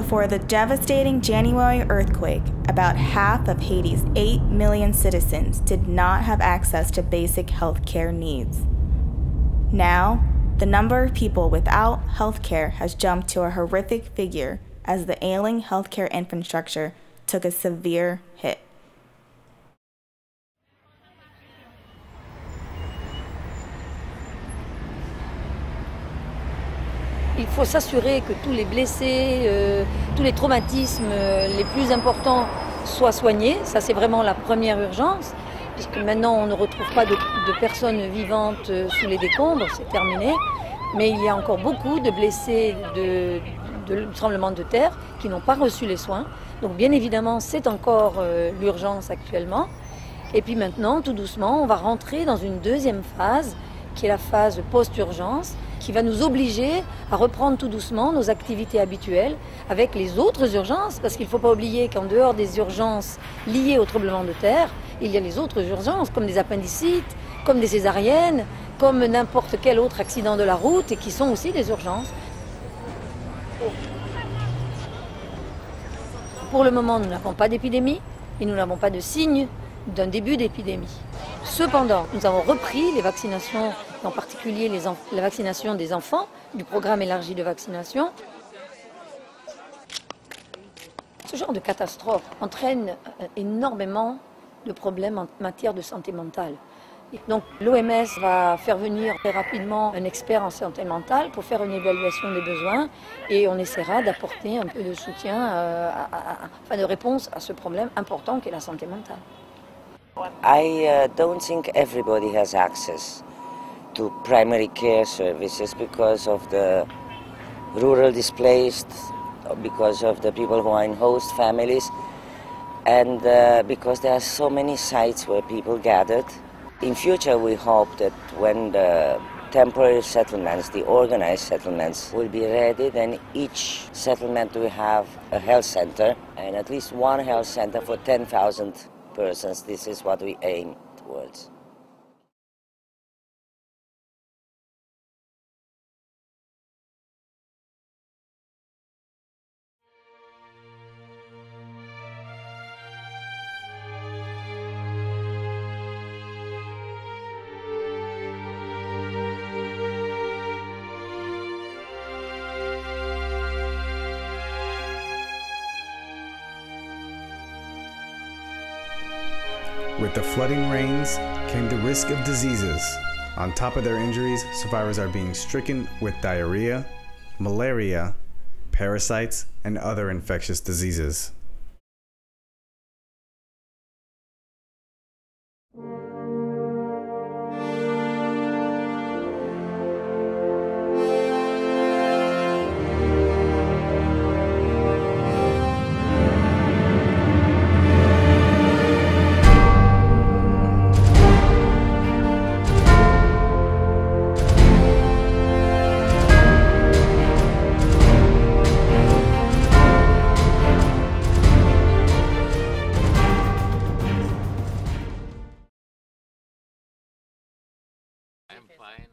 Before the devastating January earthquake, about half of Haiti's 8 million citizens did not have access to basic health care needs. Now, the number of people without health care has jumped to a horrific figure as the ailing healthcare infrastructure took a severe hit. Il faut s'assurer que tous les blessés, tous les traumatismes les plus importants soient soignés. Ça, c'est vraiment la première urgence, puisque maintenant, on ne retrouve pas de personnes vivantes sous les décombres, c'est terminé. Mais il y a encore beaucoup de blessés de tremblement de terre qui n'ont pas reçu les soins. Donc, bien évidemment, c'est encore l'urgence actuellement. Et puis maintenant, tout doucement, on va rentrer dans une deuxième phase, qui est la phase post-urgence, qui va nous obliger à reprendre tout doucement nos activités habituelles avec les autres urgences, parce qu'il ne faut pas oublier qu'en dehors des urgences liées au tremblement de terre, il y a les autres urgences, comme des appendicites, comme des césariennes, comme n'importe quel autre accident de la route, et qui sont aussi des urgences. Pour le moment, nous n'avons pas d'épidémie et nous n'avons pas de signe d'un début d'épidémie. Cependant, nous avons repris les vaccinations, en particulier la vaccination des enfants, du programme élargi de vaccination. Ce genre de catastrophe entraîne énormément de problèmes en matière de santé mentale. Donc l'OMS va faire venir très rapidement un expert en santé mentale pour faire une évaluation des besoins et on essaiera d'apporter un peu de soutien, de réponse à ce problème important qu'est la santé mentale. I don't think everybody has access to primary care services because of the rural displaced, because of the people who are in host families, and because there are so many sites where people gathered. In future, we hope that when the temporary settlements, the organized settlements, will be ready, then each settlement will have a health center, and at least one health center for 10,000 persons. This is what we aim towards. With the flooding rains came the risk of diseases. On top of their injuries, survivors are being stricken with diarrhea, malaria, parasites, and other infectious diseases. I'm fine.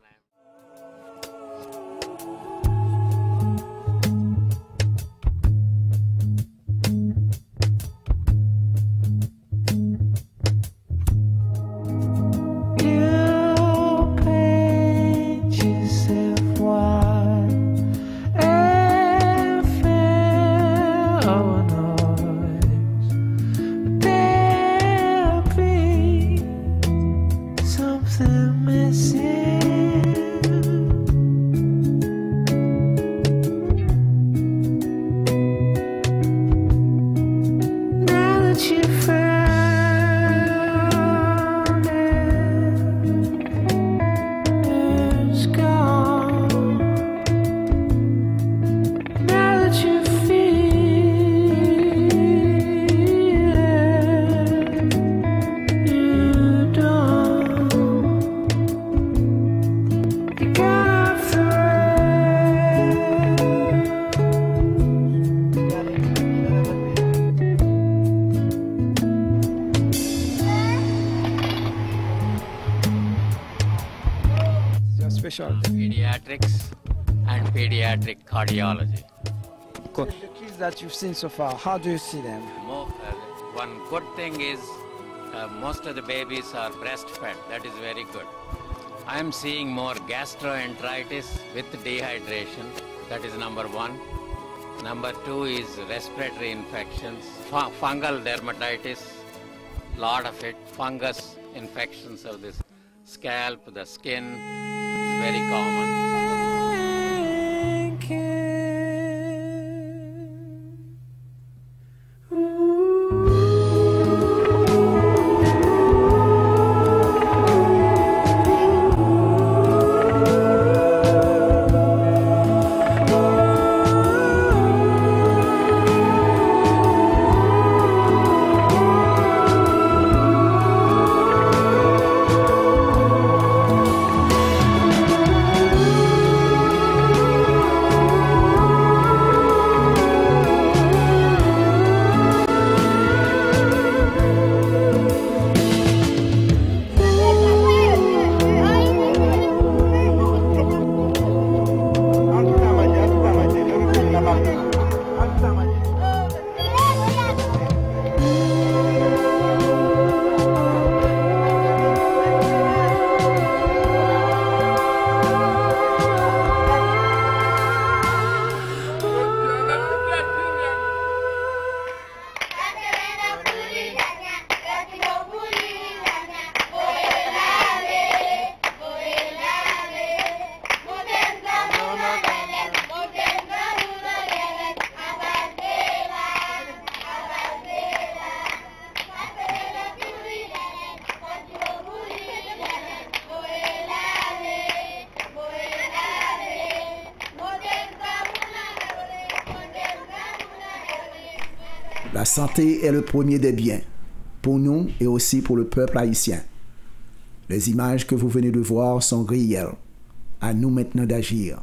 Pediatrics and pediatric cardiology. that you've seen so far, how do you see them? One good thing is most of the babies are breastfed. That is very good. I am seeing more gastroenteritis with dehydration. That is number one. Number two is respiratory infections, fungal dermatitis, lot of it, fungus infections of the scalp, the skin, is very common. La santé est le premier des biens, pour nous et aussi pour le peuple haïtien. Les images que vous venez de voir sont réelles. À nous maintenant d'agir.